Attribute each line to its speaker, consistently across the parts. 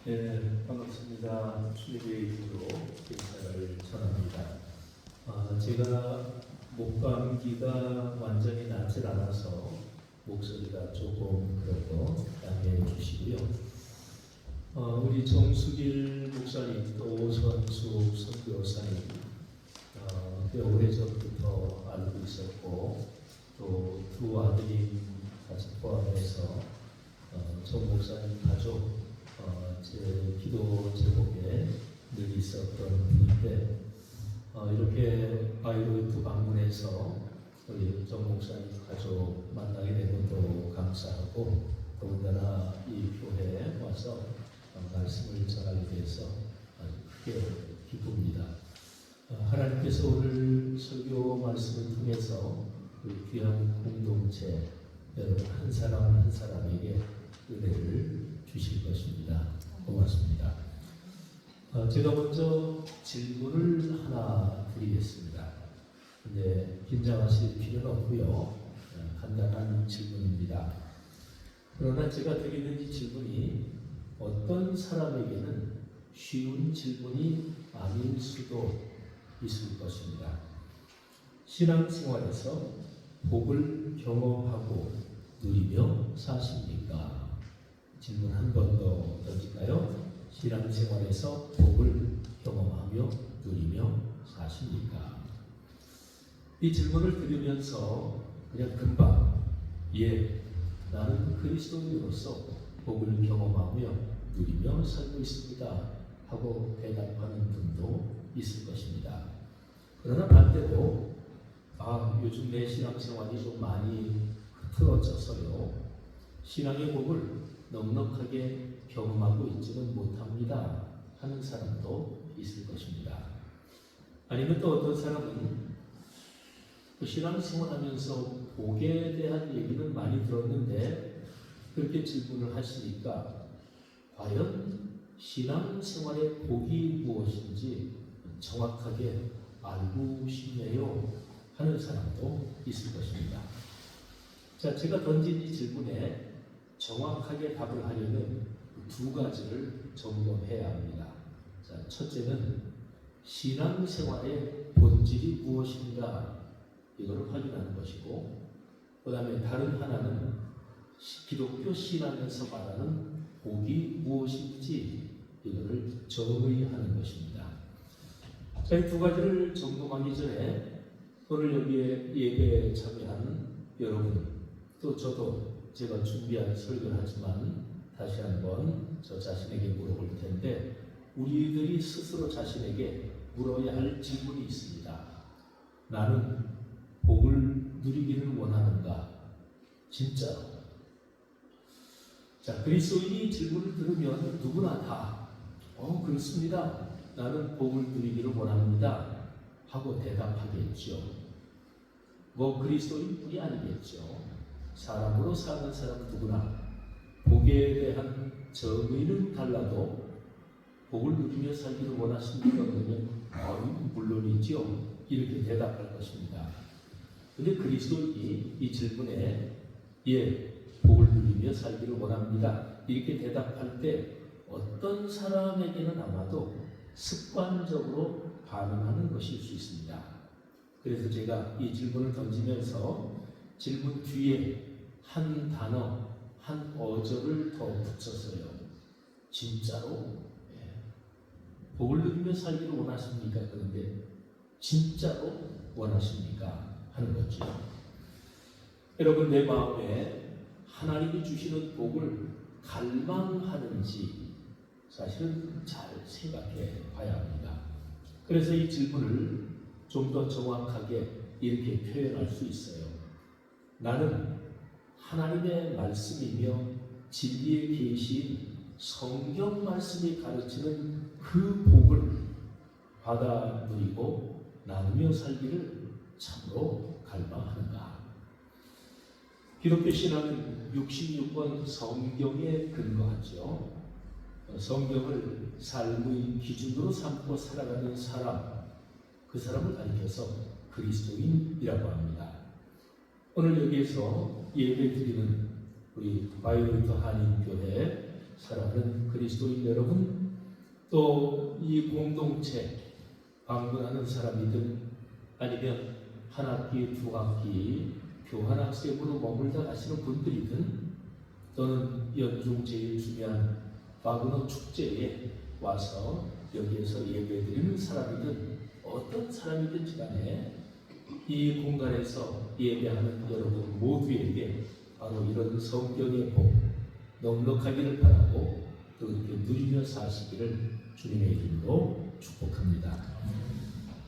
Speaker 1: 네, 반갑습니다. 주님의 이름으로 인사를 전합니다. 제가 목감기가 완전히 낫질 않아서 목소리가 조금 그래도 양해해 주시고요. 우리 정수길 목사님 또 오선수 선교사님 꽤 오래전부터 알고 있었고 또 두 아들이 같이 포함해서 정 목사님 가족 제 기도 제목에 늘 있었던 분인데 이렇게 바이로이트 방문해서 우리 정 목사님 가족 만나게 된 것도 감사하고 더군다나 이 교회에 와서 말씀을 전하게 돼서 크게 기쁩니다. 하나님께서 오늘 설교 말씀을 통해서 우리 귀한 공동체 여러분 한 사람 한 사람에게 은혜를 주실 것입니다. 고맙습니다. 제가 먼저 질문을 하나 드리겠습니다. 근데 긴장하실 필요는 없고요. 간단한 질문입니다. 그러나 제가 드리는 이 질문이 어떤 사람에게는 쉬운 질문이 아닐 수도 있을 것입니다. 신앙생활에서 복을 경험하고 누리며 사십니까? 질문 한 번 더 던질까요? 신앙생활에서 복을 경험하며 누리며 사십니까? 이 질문을 들으면서 그냥 금방 나는 그리스도인으로서 복을 경험하며 누리며 살고 있습니다 하고 대답하는 분도 있을 것입니다. 그러나 반대로 요즘 내 신앙생활이 좀 많이 흐트러져서요 신앙의 복을 넉넉하게 경험하고 있지는 못합니다 하는 사람도 있을 것입니다. 아니면 또 어떤 사람은 그 신앙생활하면서 복에 대한 얘기는 많이 들었는데 그렇게 질문을 하시니까 과연 신앙생활의 복이 무엇인지 정확하게 알고 싶네요 하는 사람도 있을 것입니다. 자, 제가 던진 이 질문에 정확하게 답을 하려면 두 가지를 점검해야 합니다. 자, 첫째는 신앙생활의 본질이 무엇인가 이거를 확인하는 것이고 그 다음에 다른 하나는 기독교 신앙에서 말하는 복이 무엇인지 이거를 정의하는 것입니다. 자, 이 두 가지를 점검하기 전에 오늘 여기에 예배에 참여하는 여러분 또 저도 제가 준비한 설교를 하지만 다시 한번 저 자신에게 물어볼 텐데 우리들이 스스로 자신에게 물어야 할 질문이 있습니다. 나는 복을 누리기를 원하는가? 진짜로? 자, 그리스도인이 질문을 들으면 누구나 다 그렇습니다. 나는 복을 누리기를 원합니다 하고 대답하겠죠. 그리스도인뿐이 아니겠죠. 사람으로 사는 사람 누구나 복에 대한 정의는 달라도 복을 누리며 살기를 원하십니까? 그러면 물론이죠. 이렇게 대답할 것입니다. 그런데 그리스도인이 이 질문에 복을 누리며 살기를 원합니다 이렇게 대답할 때 어떤 사람에게는 아마도 습관적으로 반응하는 것일 수 있습니다. 그래서 제가 이 질문을 던지면서 질문 뒤에 한 단어, 한 어절을 더 붙였어요. 진짜로? 복을 누리며 살기를 원하십니까? 그런데 진짜로 원하십니까? 하는 거죠. 여러분 내 마음에 하나님이 주시는 복을 갈망하는지 사실은 잘 생각해 봐야 합니다. 그래서 이 질문을 좀 더 정확하게 이렇게 표현할 수 있어요. 나는 하나님의 말씀이며 진리의 계시인 성경 말씀이 가르치는 그 복을 받아 누리고 나누며 살기를 참으로 갈망하는가? 기독교 신앙은 66권 성경에 근거하죠. 성경을 삶의 기준으로 삼고 살아가는 사람, 그 사람을 가리켜서 그리스도인이라고 합니다. 오늘 여기에서 예배 드리는 우리 바이로이트 한인교회 사랑하는 그리스도인 여러분, 또 이 공동체 방문하는 사람이든 아니면 한 학기, 두 학기 교환학생으로 머물다 가시는 분들이든 또는 연중 제일 중요한 바그너 축제에 와서 여기에서 예배드리는 사람이든 어떤 사람이든지 간에 이 공간에서 예배하는 여러분 모두에게 바로 이런 성경의 복 넉넉하기를 바라고 또 이렇게 누리며 사시기를 주님의 이름으로 축복합니다.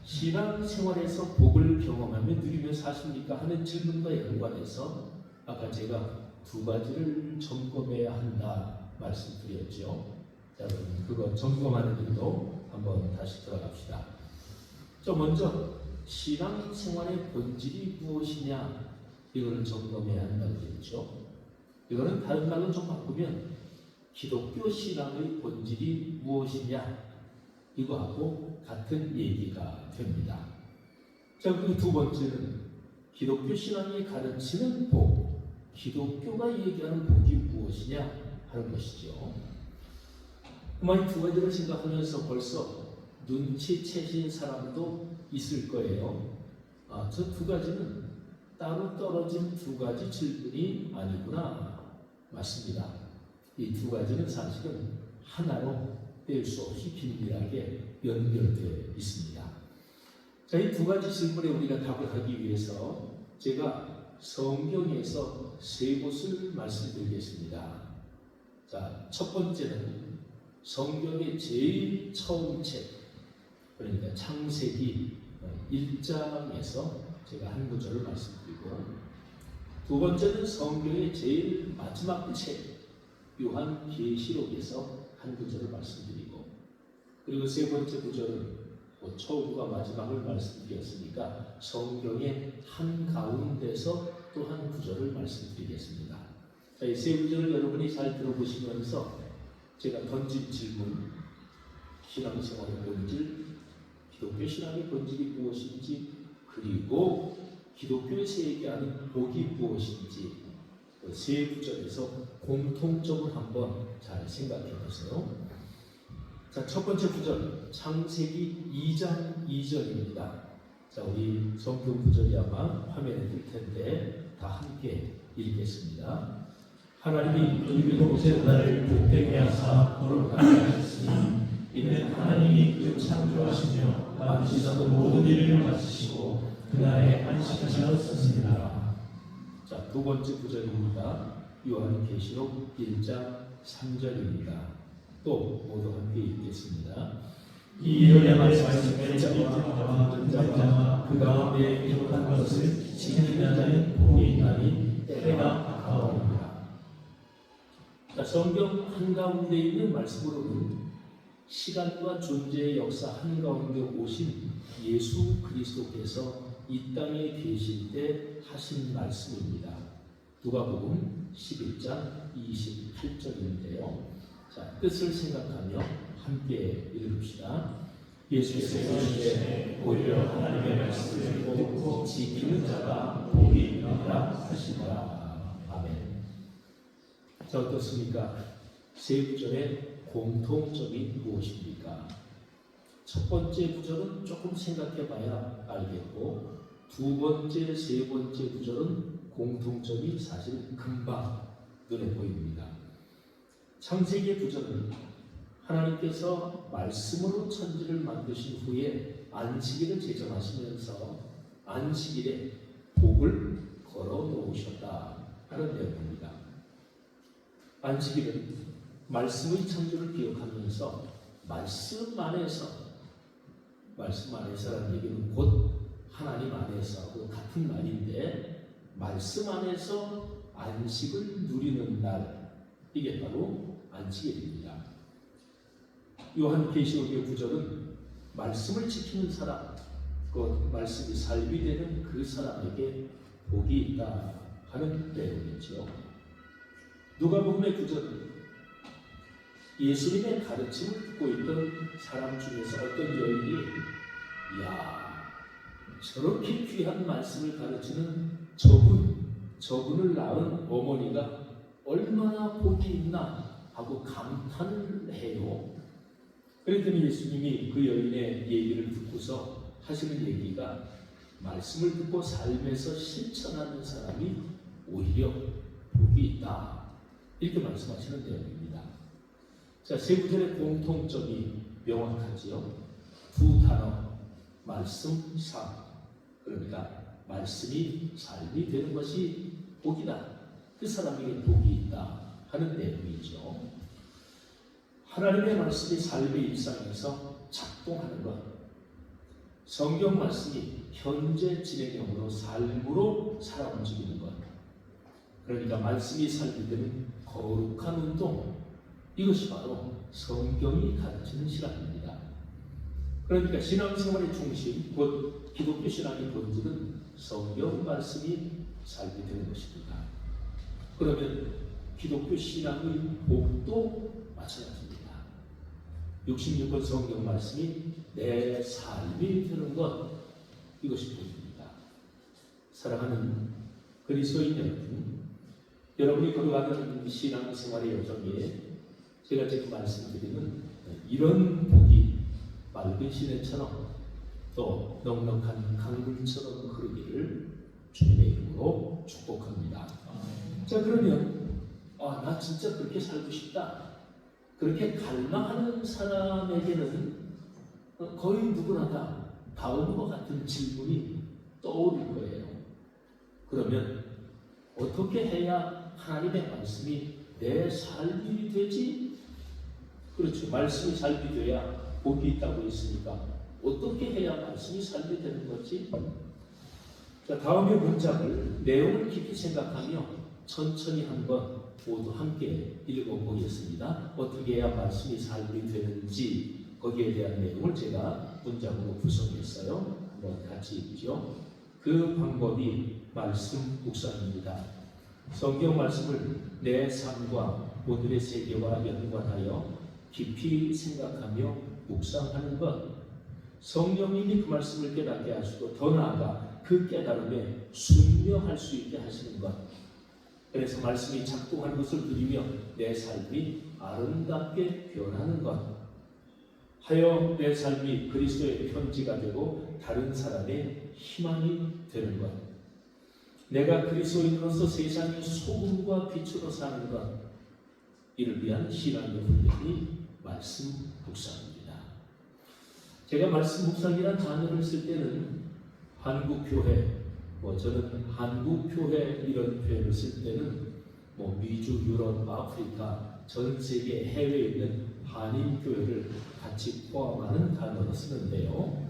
Speaker 1: 신앙생활에서 복을 경험하며 누리며 사십니까? 하는 질문과 연관해서 아까 제가 두 가지를 점검해야 한다 말씀드렸죠. 자, 그럼 그거 점검하는 일로 한번 다시 들어갑시다. 먼저 신앙생활의 본질이 무엇이냐 이거를 점검해야 한다고 그랬죠. 이거는 다른 말로 좀 바꾸면 기독교 신앙의 본질이 무엇이냐 이거하고 같은 얘기가 됩니다. 자, 그리고 두 번째는 기독교 신앙이 가르치는 복, 기독교가 얘기하는 복이 무엇이냐 하는 것이죠. 이 두 가지를 생각하면서 벌써 눈치채신 사람도 있을 거예요. 저 두 가지는 따로 떨어진 두 가지 질문이 아니구나. 맞습니다. 이 두 가지는 사실은 하나로 뗄 수 없이 긴밀하게 연결되어 있습니다. 자, 이 두 가지 질문에 우리가 답을 하기 위해서 제가 성경에서 세 곳을 말씀드리겠습니다. 자, 첫 번째는 성경의 제일 처음 책, 그러니까 창세기 1장에서 제가 한 구절을 말씀드리고, 두 번째는 성경의 제일 마지막 책 요한계시록에서 한 구절을 말씀드리고, 그리고 세 번째 구절은 처음과 마지막을 말씀드렸으니까 성경의 한가운데서 또 한 구절을 말씀드리겠습니다. 자, 이 세 구절을 여러분이 잘 들어보시면서 제가 던진 질문, 신앙생활의 본질, 기독교 신앙의 본질이 무엇인지, 그리고 기독교에서 얘기하는 복이 무엇인지 세 구절에서 공통점을 한번 잘 생각해 보세요. 자, 첫 번째 구절, 창세기 2장 2절입니다. 자, 우리 성경 구절이 아마 화면에 뜰 텐데 다 함께 읽겠습니다. 하나님이
Speaker 2: 일곱째 날을 복되게 하사 거룩하게 하셨으니 이는 하나님이 그 창조하시며 만지시던 모든 일을 마치시고 그날에 안식하셨습니다.
Speaker 1: 자, 두 번째 구절입니다. 요한계시록 1장 3절입니다. 또 모두 함께 읽겠습니다.
Speaker 2: 이 일의 말씀을 자와 듣는 자와 그 가운데 기록한 것을 지키는 자는 복이 있나니 때가 가까우니라.
Speaker 1: 자, 성경 한가운데 있는 말씀으로는 시간과 존재의 역사 한가운데 오신 예수 그리스도께서 이 땅에 계실 때 하신 말씀입니다. 누가복음 11장 28절인데요. 자, 뜻을 생각하며 함께 읽읍시다. 예수께서 이르시되 오히려 하나님의 말씀을 듣고 지키는 자가 복이 있느니라 하시더라. 아멘. 자, 어떻습니까? 세 구절의 공통점이 무엇입니까? 첫 번째 구절은 조금 생각해 봐야 알겠고, 두 번째, 세 번째 구절은 공통점이 사실 금방 눈에 보입니다. 창세기 구절은 하나님께서 말씀으로 천지를 만드신 후에 안식일을 제정하시면서 안식일에 복을 걸어 놓으셨다 하는 내용입니다. 안식일은 말씀의 창조를 기억하면서 말씀 안에서라는 얘기는 곧 하나님 안에서 그 같은 말인데, 말씀 안에서 안식을 누리는 날, 이게 바로 안식일입니다. 요한계시록의 구절은 말씀을 지키는 사람, 그 말씀이 삶이 되는 그 사람에게 복이 있다 하는 내용이죠. 누가복음의 구절은 예수님의 가르침을 듣고 있던 사람 중에서 어떤 여인이 저렇게 귀한 말씀을 가르치는 저분을 낳은 어머니가 얼마나 복이 있나 하고 감탄을 해요. 그랬더니 예수님이 그 여인의 얘기를 듣고서 하시는 얘기가 말씀을 듣고 삶에서 실천하는 사람이 오히려 복이 있다. 이렇게 말씀하시는 내용입니다. 자, 세 구절의 공통점이 명확하지요. 두 단어, 말씀, 삶. 그러니까 말씀이 삶이 되는 것이 복이다. 그 사람에게 복이 있다 하는 내용이죠. 하나님의 말씀이 삶의 일상에서 작동하는 것, 성경 말씀이 현재 진행형으로 삶으로 살아 움직이는 것, 그러니까 말씀이 삶이 되는 거룩한 운동, 이것이 바로 성경이 가르치는 신앙입니다. 그러니까 신앙생활의 중심, 곧 기독교 신앙의 본질은 성경 말씀이 삶이 되는 것입니다. 그러면 기독교 신앙의 복도 마찬가지입니다. 66권 성경 말씀이 내 삶이 되는 것, 이것이 복입니다. 사랑하는 그리스도인 여러분, 여러분이 걸어가는 신앙생활의 여정에 제가 지금 말씀드리는 이런 복이 맑은 시내처럼 또 넉넉한 강물처럼 흐르기를 주님의 이름으로 축복합니다. 자, 그러면 나 진짜 그렇게 살고 싶다, 그렇게 갈망하는 사람에게는 거의 누구나 다 다음과 같은 질문이 떠오를 거예요. 그러면 어떻게 해야 하나님의 말씀이 내 삶이 되지? 그렇죠. 말씀이 삶이 돼야 복이 있다고 했으니까 어떻게 해야 말씀이 삶이 되는 거지? 자, 다음의 문장을 내용을 깊이 생각하며 천천히 한번 모두 함께 읽어보겠습니다. 어떻게 해야 말씀이 삶이 되는지 거기에 대한 내용을 제가 문장으로 구성했어요. 한번 같이 읽죠. 그 방법이 말씀 묵상입니다. 성경 말씀을 내 삶과 오늘의 세계와 연관하여 깊이 생각하며 묵상하는 것, 성령님이 그 말씀을 깨닫게 하시고 더 나아가 그 깨달음에 순명할 수 있게 하시는 것, 그래서 말씀이 작동하는 것을 누리며 내 삶이 아름답게 변하는 것, 하여 내 삶이 그리스도의 편지가 되고 다른 사람의 희망이 되는 것, 내가 그리스도인으로서 세상의 소금과 빛으로 사는 것, 이를 위한 신앙의 훈련이 말씀 묵상입니다. 제가 말씀 묵상이라는 단어를 쓸 때는 한국교회, 저는 한국교회 이런 표현을 쓸 때는 미주, 유럽, 아프리카, 전 세계 해외에 있는 한인교회를 같이 포함하는 단어로 쓰는데요.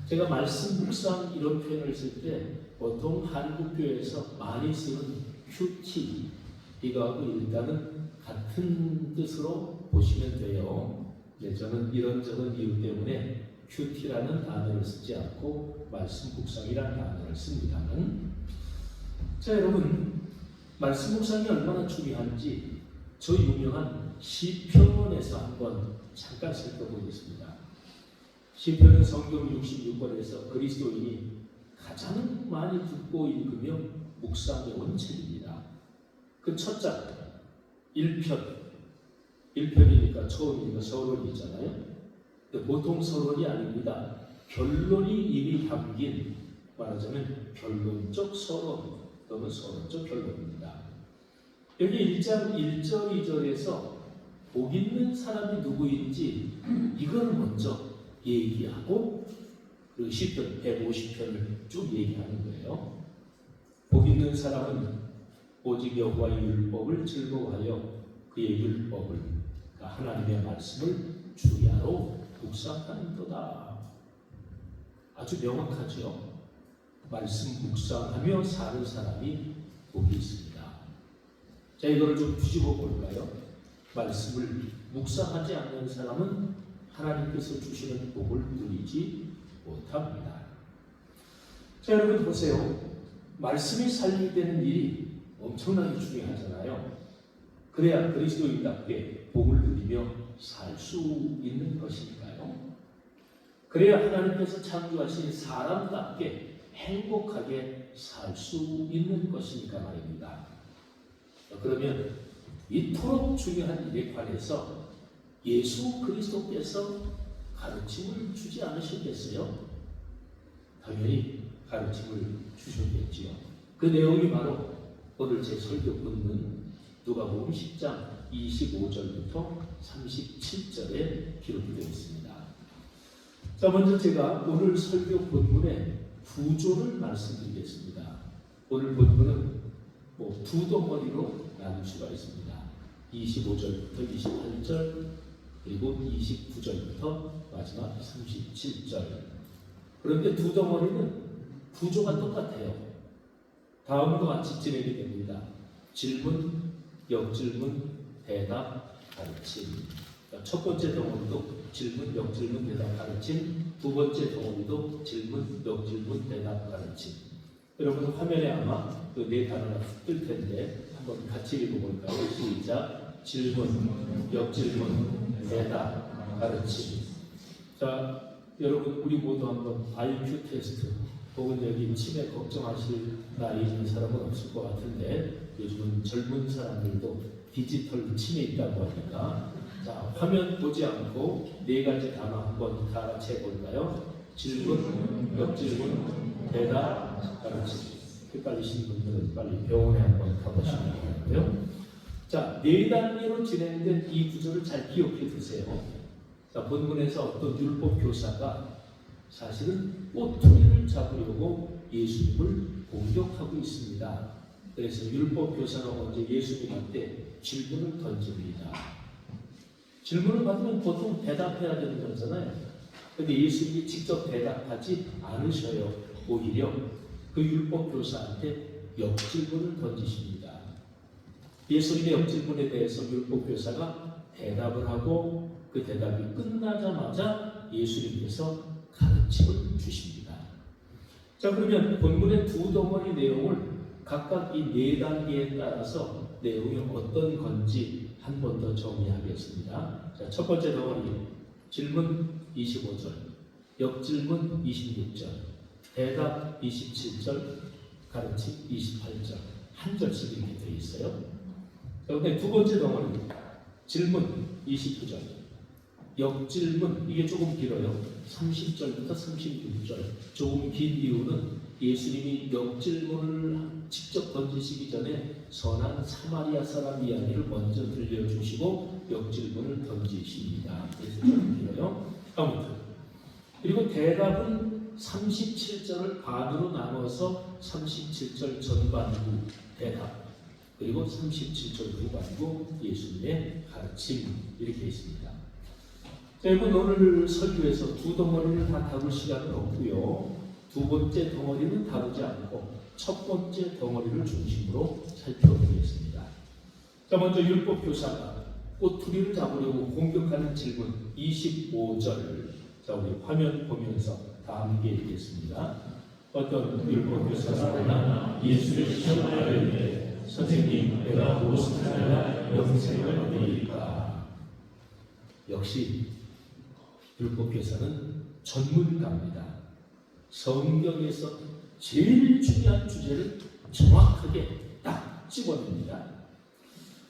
Speaker 1: 제가 말씀 묵상 이런 표현을 쓸 때 보통 한국교회에서 많이 쓰는 큐티, 이거하고 일단은 같은 뜻으로 보시면 돼요. 저는 이런저런 이유 때문에 큐티라는 단어를 쓰지 않고 말씀 묵상이라는 단어를 씁니다만, 자, 여러분, 말씀 묵상이 얼마나 중요한지 저 유명한 시편에서 한번 잠깐 살펴보겠습니다. 시편은 성경 66권에서 그리스도인이 가장 많이 듣고 읽으며 묵상해온 책입니다. 그 첫 장, 1편이니까 처음이니까 서론이잖아요. 보통 서론이 아닙니다. 결론이 이미 담긴, 말하자면 결론적 서론 또는 서론적 결론입니다. 여기 1장 1절 2절에서 복 있는 사람이 누구인지 이걸 먼저 얘기하고 그리고 시편 150편을 쭉 얘기하는 거예요. 복 있는 사람은 오직 여호와의 율법을 즐거워하여 그의 율법을, 그러니까 하나님의 말씀을 주야로 묵상하는도다. 아주 명확하죠. 말씀 묵상하며 사는 사람이 복이 있습니다. 자, 이거를 좀 뒤집어 볼까요? 말씀을 묵상하지 않는 사람은 하나님께서 주시는 복을 누리지 못합니다. 자, 여러분 보세요. 말씀이 삶이 되는 일이 엄청나게 중요하잖아요. 그래야 그리스도인답게 복을 누리며 살 수 있는 것이니까요. 그래야 하나님께서 창조하신 사람답게 행복하게 살 수 있는 것이니까 말입니다. 그러면 이토록 중요한 일에 관해서 예수 그리스도께서 가르침을 주지 않으셨겠어요? 당연히 가르침을 주셨겠지요. 그 내용이 바로 오늘 제 설교 본문 누가복음 10장 25절부터 37절에 기록되어 있습니다. 자, 먼저 제가 오늘 설교 본문의 구조를 말씀드리겠습니다. 오늘 본문은 두 덩어리로 나눌 수가 있습니다. 25절부터 28절 그리고 29절부터 마지막 37절. 그런데 두 덩어리는 구조가 똑같아요. 다음과 같이 진행이 됩니다. 질문, 역질문, 대답, 가르침. 첫 번째 덩어리도 질문, 역질문, 대답, 가르침. 두 번째 덩어리도 질문, 역질문, 대답, 가르침. 여러분 화면에 아마 그 네 단어가 뜰 텐데 한번 같이 읽어볼까요? 시작. 질문, 역질문, 대답, 가르침. 자, 여러분 우리 모두 한번 IQ 테스트 혹은 여기 치매 걱정하실 나이 있는 사람은 없을 것 같은데 요즘은 젊은 사람들도 디지털 치매 있다고 하니까 자, 화면 보지 않고 네 가지 단어 한번 다 같이 해볼까요? 질문, 역질문, 대답, 가르침. 헷갈리시는 분들은 빨리 병원에 한번 가보시면 되고요. 자, 네 단계로 진행된 이 구조를 잘 기억해 두세요. 자, 본문에서 어떤 율법 교사가 사실은 꼬투리를 잡으려고 예수님을 공격하고 있습니다. 그래서 율법 교사가 먼저 예수님한테 질문을 던집니다. 질문을 받으면 보통 대답해야 되는 거잖아요. 근데 예수님이 직접 대답하지 않으셔요. 오히려 그 율법 교사한테 역질문을 던지십니다. 예수님의 역질문에 대해서 율법 교사가 대답을 하고 그 대답이 끝나자마자 예수님께서 가르침을 주십니다. 자, 그러면 본문의 두 덩어리 내용을 각각 이 네 단계에 따라서 내용이 어떤 건지 한 번 더 정리하겠습니다. 자, 첫 번째 덩어리 질문 25절, 역질문 26절, 대답 27절, 가르침 28절. 한 절씩 이렇게 되어 있어요. 그런데 두 번째 덩어리 질문 29절, 역질문 이게 조금 길어요. 30절부터 36절. 조금 긴 이유는 예수님이 역질문을 직접 던지시기 전에 선한 사마리아 사람 이야기를 먼저 들려주시고 역질문을 던지십니다. 그래서 좀 길어요. 아무튼 그리고 대답은 37절을 반으로 나눠서 37절 전반부 대답 그리고 37절 후반부 예수님의 가르침 이렇게 있습니다. 자, 여러분 오늘 설교에서 두 덩어리를 다 다룰 시간은 없고요. 두 번째 덩어리는 다루지 않고 첫 번째 덩어리를 중심으로 살펴보겠습니다. 자, 먼저 율법 교사가 꼬투리를 잡으려고 공격하는 질문 25절. 자, 우리 화면 보면서 다 함께 읽겠습니다. 어떤 율법 교사가 예수를 시험하여 이르되 선생님, 내가 무엇을 하여야 영생을 얻으리까? 역시 율법 교사는 전문가입니다. 성경에서 제일 중요한 주제를 정확하게 딱 집어냅니다.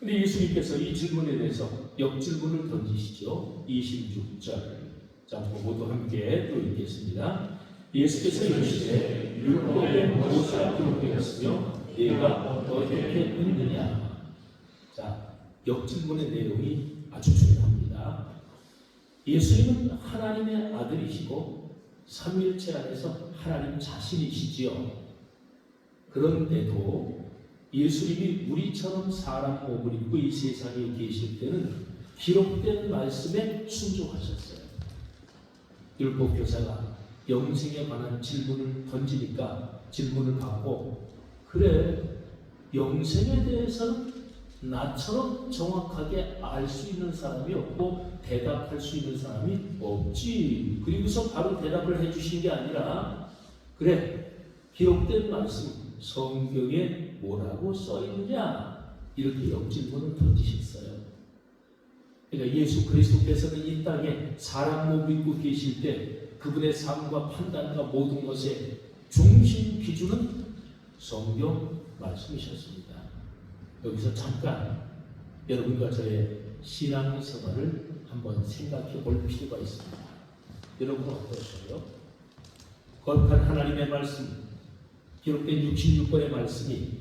Speaker 1: 근데 예수님께서 이 질문에 대해서 역질문을 던지시죠. 26절. 자, 모두 함께 또 읽겠습니다. 예수께서 이르시되 율법에 무엇이 기록되었으며 네가 어떻게 읽느냐. 자, 역질문의 내용이 아주 중요합니다. 예수님은 하나님의 아들이시고 삼위일체 안에서 하나님 자신이시지요. 그런데도 예수님이 우리처럼 사람 몸을 입고 이 세상에 계실 때는 기록된 말씀에 순종하셨어요. 율법 교사가 영생에 관한 질문을 던지니까 질문을 받고 그래, 영생에 대해서는 나처럼 정확하게 알 수 있는 사람이 없고 대답할 수 있는 사람이 없지. 그리고서 바로 대답을 해주신 게 아니라 그래, 기록된 말씀 성경에 뭐라고 써있느냐 이렇게 역질문을 던지셨어요. 그러니까 예수 그리스도께서는 이 땅에 사람 몸 입고 계실 때 그분의 삶과 판단과 모든 것의 중심 기준은 성경 말씀이셨습니다. 여기서 잠깐 여러분과 저의 신앙생활을 한번 생각해 볼 필요가 있습니다. 여러분은 어떠세요? 거룩한 하나님의 말씀, 기록된 66권의 말씀이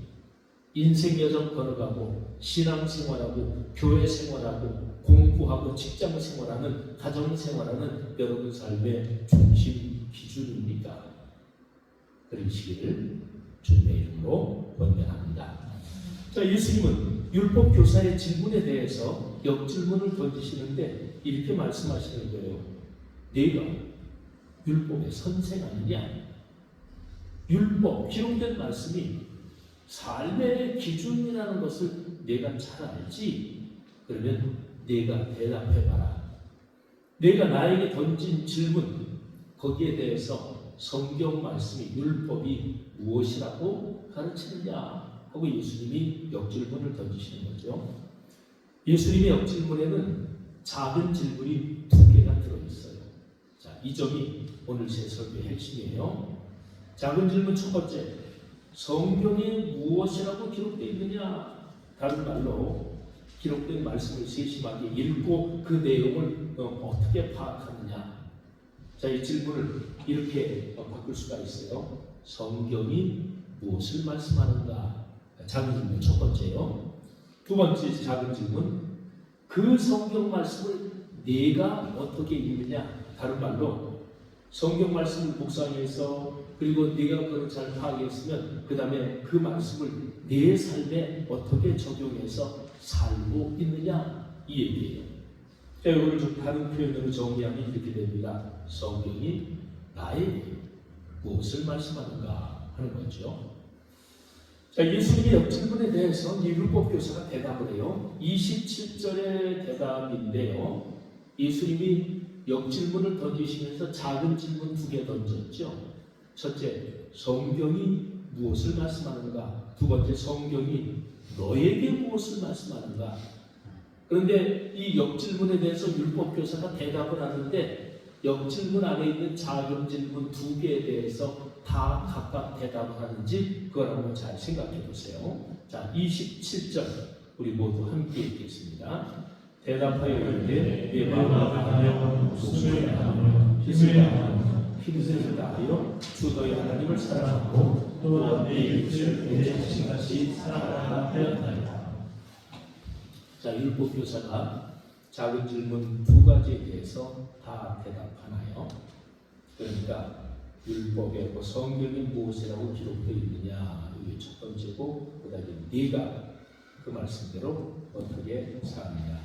Speaker 1: 인생 여정 걸어가고 신앙생활하고 교회생활하고 공부하고 직장생활하는 가정생활하는 여러분 삶의 중심 기준입니까? 그러시기를 주님의 이름으로 권면합니다. 자, 예수님은 율법 교사의 질문에 대해서 역질문을 던지시는데 이렇게 말씀하시는 거예요. 네가 율법의 선생 아니냐? 율법, 기록된 말씀이 삶의 기준이라는 것을 내가 잘 알지? 그러면 내가 대답해봐라. 내가 나에게 던진 질문, 거기에 대해서 성경 말씀이 율법이 무엇이라고 가르치느냐 하고 예수님이 역질문을 던지시는 거죠. 예수님의 역질문에는 작은 질문이 2개가 들어있어요. 자, 이 점이 오늘 제 설교의 핵심이에요. 작은 질문 첫 번째, 성경에 무엇이라고 기록되어 있느냐? 다른 말로 기록된 말씀을 세심하게 읽고 그 내용을 어떻게 파악하느냐? 자, 이 질문을 이렇게 바꿀 수가 있어요. 성경이 무엇을 말씀하는가? 작은 질문 첫 번째요. 두 번째 작은 질문, 그 성경 말씀을 내가 어떻게 읽느냐? 다른 말로 성경 말씀을 묵상해서 그리고 네가 그걸 잘 파악했으면 그 다음에 그 말씀을 내 삶에 어떻게 적용해서 살고 있느냐? 이 얘기예요. 자, 이거를 좀 다른 표현으로 정리하면 이렇게 됩니다. 성경이 나에게 무엇을 말씀하는가 하는 거죠. 자, 예수님의 역질문에 대해서 이 율법교사가 대답을 해요. 27절의 대답인데요. 예수님이 역질문을 던지시면서 작은 질문 2개 던졌죠. 첫째, 성경이 무엇을 말씀하는가? 두 번째, 성경이 너에게 무엇을 말씀하는가? 그런데 이 역질문에 대해서 율법교사가 대답을 하는데 역질문 안에 있는 작은 질문 2개에 대해서 다 각각 대답을 하는지 그걸 한번 잘 생각해 보세요. 자, 27절 우리 모두 함께 읽겠습니다. 대답하여 이르되 내 마음을 다하며 목숨을 다하며 힘을 다하며 힘을 다하여 주 너희 하나님을 사랑하고 또한 내 이웃을 내 자신같이 사랑하라 하였나이다. 자, 율법교사가 작은 질문 2가지에 대해서 다 대답하나요? 그러니까 율법에 성경이 무엇이라고 기록되어 있느냐, 이게 첫 번째고, 그 다음에 네가 그 말씀대로 어떻게 사느냐.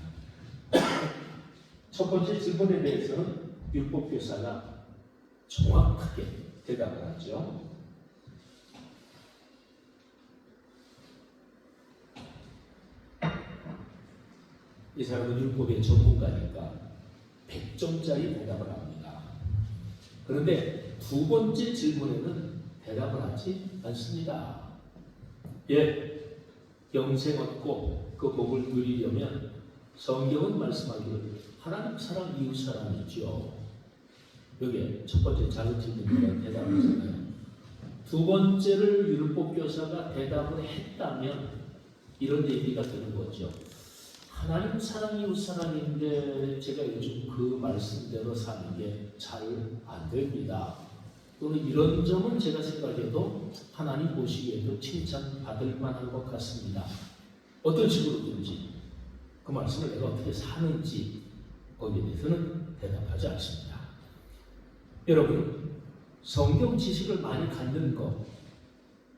Speaker 1: 첫 번째 질문에 대해서는 율법교사가 정확하게 대답을 하죠. 이 사람은 율법의 전문가니까 100점짜리 대답을 합니다. 그런데 두 번째 질문에는 대답을 하지 않습니다. 예, 영생 얻고 그 복을 누리려면 성경은 말씀하기를 하나님 사랑, 이웃 사랑이죠. 여기에 첫 번째 작은 질문에 대답을 하잖아요. 두 번째를 율법교사가 대답을 했다면 이런 얘기가 되는 거죠. 하나님 사랑, 이웃 사랑인데 제가 요즘 그 말씀대로 사는 게 잘 안 됩니다. 또는 이런 점은 제가 생각해도 하나님 보시기에도 칭찬받을 만한 것 같습니다. 어떤 식으로든지 그 말씀을 내가 어떻게 사는지 거기에 대해서는 대답하지 않습니다. 여러분, 성경 지식을 많이 갖는 것,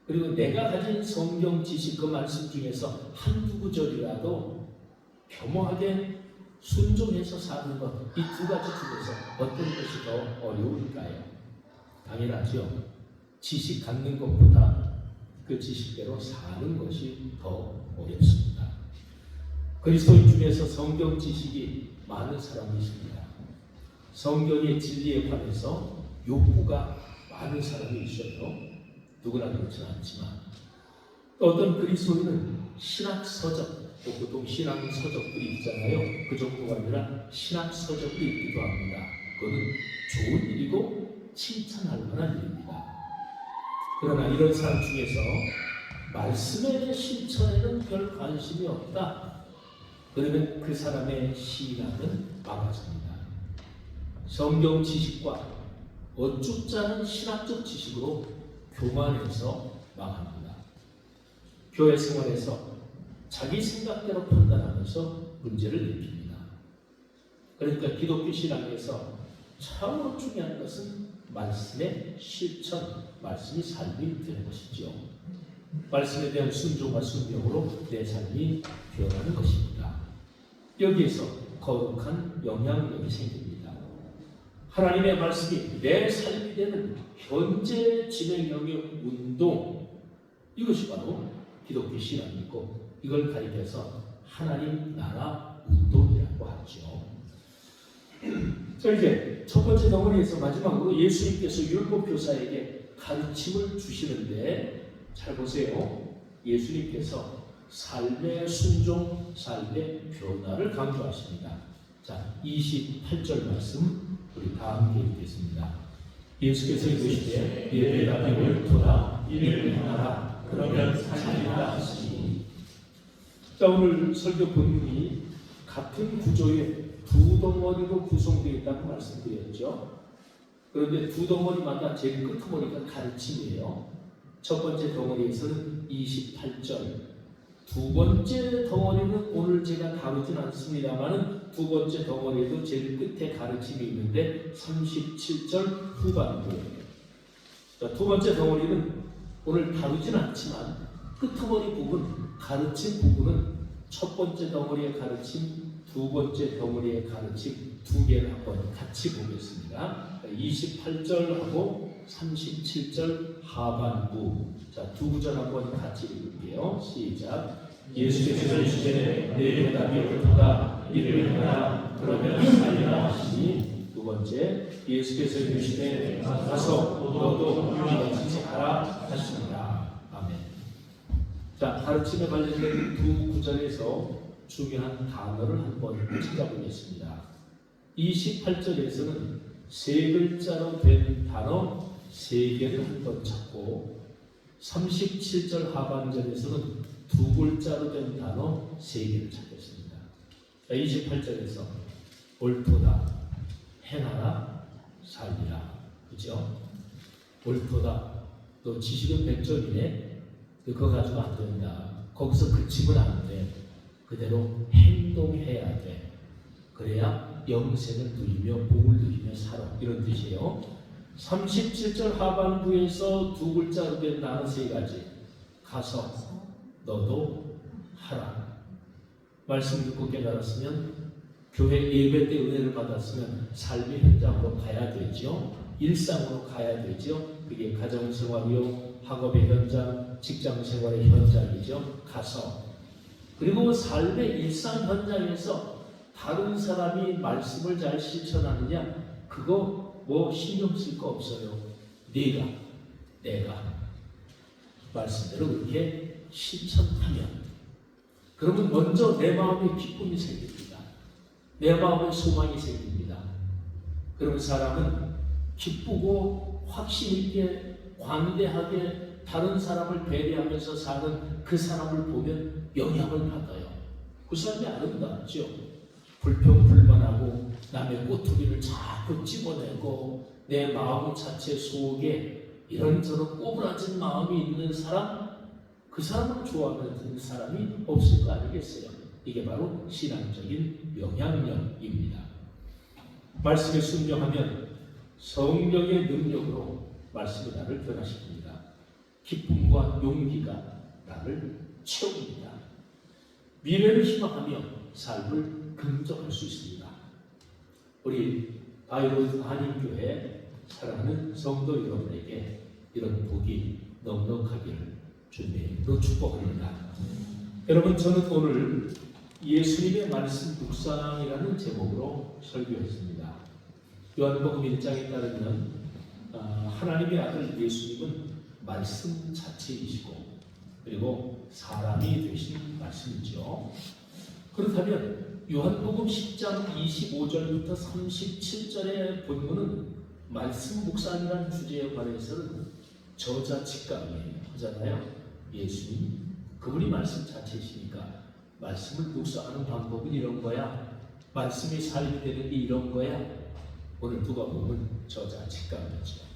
Speaker 1: 그리고 내가 가진 성경 지식 그 말씀 중에서 한두 구절이라도 겸허하게 순종해서 사는 것, 이 2가지 중에서 어떤 것이 더 어려울까요? 당연하죠. 지식 갖는 것보다 그 지식대로 사는 것이 더 어렵습니다. 그리스도인 중에서 성경 지식이 많은 사람이 있습니다. 성경의 진리에 관해서 욕구가 많은 사람이 있어요. 누구나 그렇지는 않지만 어떤 그리스도인은 신학서적, 보통 신앙서적들이 있잖아요. 그 정도가 아니라 신학서적이 있기도 합니다. 그것은 좋은 일이고 칭찬할 만한 일입니다. 그러나 이런 사람 중에서 말씀의 실천에는 별 관심이 없다. 그러면 그 사람의 신앙은 망가집니다. 성경 지식과 어쭙지 않은 신학적 지식으로 교만해서 망합니다. 교회 생활에서 자기 생각대로 판단하면서 문제를 일으킵니다. 그러니까 기독교 신앙에서 참으로 중요한 것은 말씀의 실천, 말씀이 삶이 되는 것이죠. 말씀에 대한 순종과 순명으로 내 삶이 변하는 것입니다. 여기에서 거룩한 영향력이 생깁니다. 하나님의 말씀이 내 삶이 되는 현재 진행형의 운동, 이것이 바로 기독교 신앙이고 이걸 가리켜서 하나님 나라 운동이라고 하죠. 자, 이제 첫 번째 덩어리에서 마지막으로 예수님께서 율법교사에게 가르침을 주시는데 잘 보세요. 예수님께서 삶의 순종, 삶의 변화를 강조하십니다. 자, 28절 말씀 우리 다 함께 읽겠습니다. 예수께서 이르시되 예배가 옳도다 이를 행하라 그러면 살리라 하시니. 자, 오늘 설교 본문이 같은 구조의 두 덩어리로 구성되어 있다고 말씀드렸죠. 그런데 두 덩어리마다 제일 끝머리가 가르침이에요. 첫 번째 덩어리에서는 28절, 두 번째 덩어리는 오늘 제가 다루진 않습니다만 두 번째 덩어리에도 제일 끝에 가르침이 있는데 37절 후반부. 자, 두 번째 덩어리는 오늘 다루진 않지만 끝머리 부분, 가르침 부분은 첫 번째 덩어리의 가르침, 두 번째 덩어리의 가르침 두 개를 한번 같이 보겠습니다. 28절하고 37절 하반부. 자, 두 구절 한번 같이 읽을게요. 시작. 예수께서 이르시되 내 답이 옳도다 이를 행하라 그러면 살리라 하시니. 두 번째, 예수께서 이르시되 가서 너도 유익하지 하라 하십니다. 아멘. 자, 가르침에 관련된 두 구절에서 중요한 단어를 한번 찾아보겠습니다. 28절에서는 세 글자로 된 단어 세 개를 한번 찾고 37절 하반절에서는 두 글자로 된 단어 세 개를 찾겠습니다. 28절에서 옳도다, 행하라, 살리라. 그죠? 옳도다. 또 지식은 100점이네. 그거 가지고 안 된다. 거기서 그치면 안 돼. 그대로 행동해야 돼. 그래야 영생을 누리며 복을 누리며 살아. 이런 뜻이에요. 37절 하반부에서 두 글자로 된 단어 세 가지. 가서 너도 하라. 말씀 듣고 깨달았으면, 교회 예배 때 은혜를 받았으면 삶의 현장으로 가야 되죠. 일상으로 가야 되죠. 그게 가정생활이요, 학업의 현장, 직장생활의 현장이죠. 가서. 그리고 삶의 일상 현장에서 다른 사람이 말씀을 잘 실천하느냐, 그거 뭐 신경 쓸 거 없어요. 내가 말씀대로 그렇게 실천하면, 그러면 먼저 내 마음에 기쁨이 생깁니다. 내 마음에 소망이 생깁니다. 그러면 사람은 기쁘고 확신 있게 관대하게 다른 사람을 배려하면서 사는 그 사람을 보면 영향을 받아요. 그 사람이 아름답죠. 불평불만하고 남의 꼬투리를 자꾸 집어내고 내 마음 자체 속에 이런저런 꼬부라진 마음이 있는 사람, 그 사람을 좋아하는 사람이 없을 거 아니겠어요. 이게 바로 신앙적인 영향력입니다. 말씀에 순종하면 성령의 능력으로 말씀이 나를 변화시킵니다. 기쁨과 용기가 나를 채웁니다. 미래를 희망하며 삶을 긍정할 수 있습니다. 우리 바이로스 한인교회 사랑하는 성도 여러분에게 이런 복이 넉넉하기를 주님으로 축복합니다. 여러분, 저는 오늘 예수님의 말씀 묵상이라는 제목으로 설교했습니다. 요한복음 1장에 따르면 하나님의 아들 예수님은 말씀 자체이시고 그리고 사람이 되신 말씀이죠. 그렇다면 요한복음 10장 25절부터 37절의 본문은 말씀 묵상이라는 주제에 관해서는 저자 직감이에요. 하잖아요. 예수님, 그분이 말씀 자체이시니까 말씀을 묵상하는 방법은 이런 거야. 말씀이 살이 되는 게 이런 거야. 오늘 누가 보면 저자 직감이죠.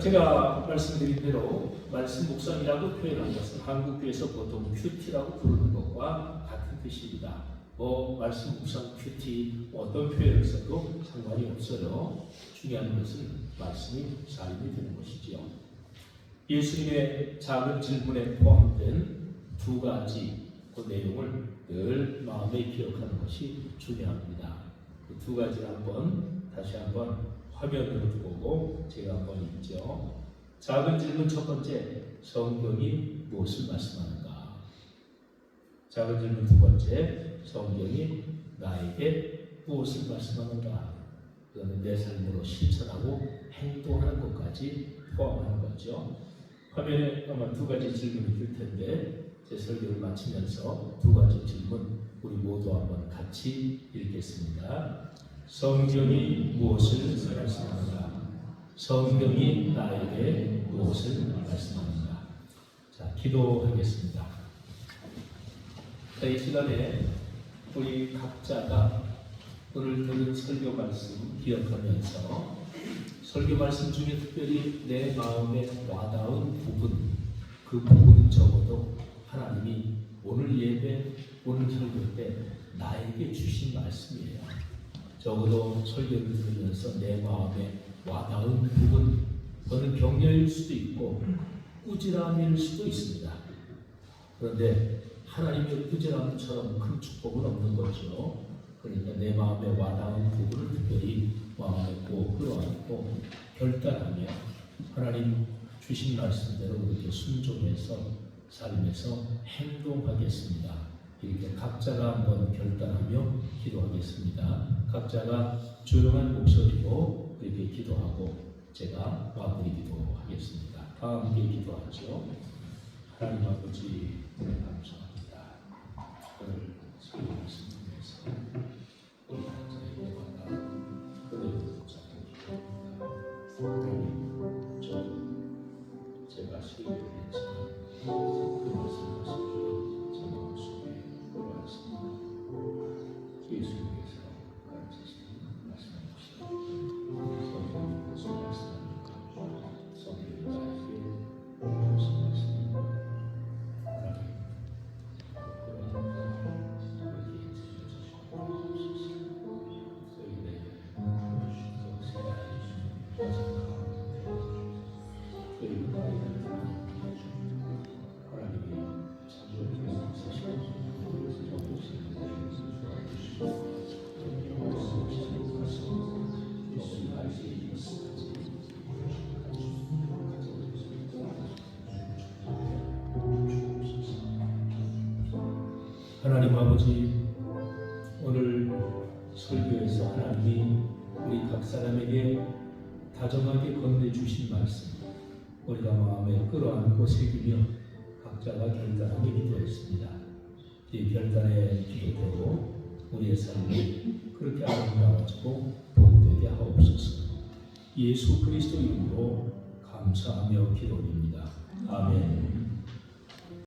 Speaker 1: 제가 말씀드린 대로 말씀 묵상이라고 표현한 것은 한국교에서 보통 큐티라고 부르는 것과 같은 뜻입니다. 말씀 묵상 큐티 어떤 표현을 써도 상관이 없어요. 중요한 것은 말씀이 삶이 되는 것이지요. 예수님의 작은 질문에 포함된 두 가지 그 내용을 늘 마음에 기억하는 것이 중요합니다. 그 두 가지를 다시 한번 화면으로 보고 제가 한번 읽죠. 작은 질문 첫 번째, 성경이 무엇을 말씀하는가? 작은 질문 두 번째, 성경이 나에게 무엇을 말씀하는가? 그거는 내 삶으로 실천하고 행동하는 것까지 포함하는 거죠. 화면에 아마 두 가지 질문이 뜰 텐데 제 설교를 마치면서 두 가지 질문 우리 모두 한번 같이 읽겠습니다. 성경이 무엇을 말씀하는가? 성경이 나에게 무엇을 말씀하는가? 자, 기도하겠습니다. 이 시간에 우리 각자가 오늘 들은 설교 말씀 기억하면서 설교 말씀 중에 특별히 내 마음에 와닿은 부분, 그 부분은 적어도 하나님이 오늘 예배, 오늘 설교 때 나에게 주신 말씀이에요. 적어도 설교를 들으면서 내 마음에 와닿은 부분, 그거는 격려일 수도 있고 꾸지람일 수도 있습니다. 그런데 하나님의 꾸지람처럼 큰 축복은 없는 거죠. 그러니까 내 마음에 와닿은 부분을 특별히 마음에 꼭 끌어안고 결단하며 하나님 주신 말씀대로 그렇게 순종해서 삶에서 행동하겠습니다. 이렇게 각자가 한번 결단하며 기도하겠습니다. 각자가 조용한 목소리로 이렇게 기도하고 제가 마무리 기도하겠습니다. 다 함께 기도하죠. 하나님 아버지 은혜 감사합니다. 오늘 설교 말씀 통해서 우리 각자에게 와닿은 은혜를 붙잡고 기도합니다. 제가 설교를 했지만 그 말씀하시기를 제 마음속에 끌어왔습니다. 예수님께서 가르치신 말씀하시오. 성경이 무슨 말씀입니까? 성경이 나에게 무슨 말씀입니까? 하나님, 그런 우리에게 들려주시고 저희에게 보여주시고 세아해 주시고 저희가 나에게 하나님 아버지, 오늘 설교에서 하나님이 우리 각 사람에게 다정하게 건네주신 말씀 우리가 마음에 끌어안고 새기며 각자가 결단하게 기도했습니다. 이 결단의 기도대로 우리의 삶이 그렇게 아름다워지고 복되게 하옵소서. 예수 그리스도 이름으로 감사하며 기도드립니다. 아멘.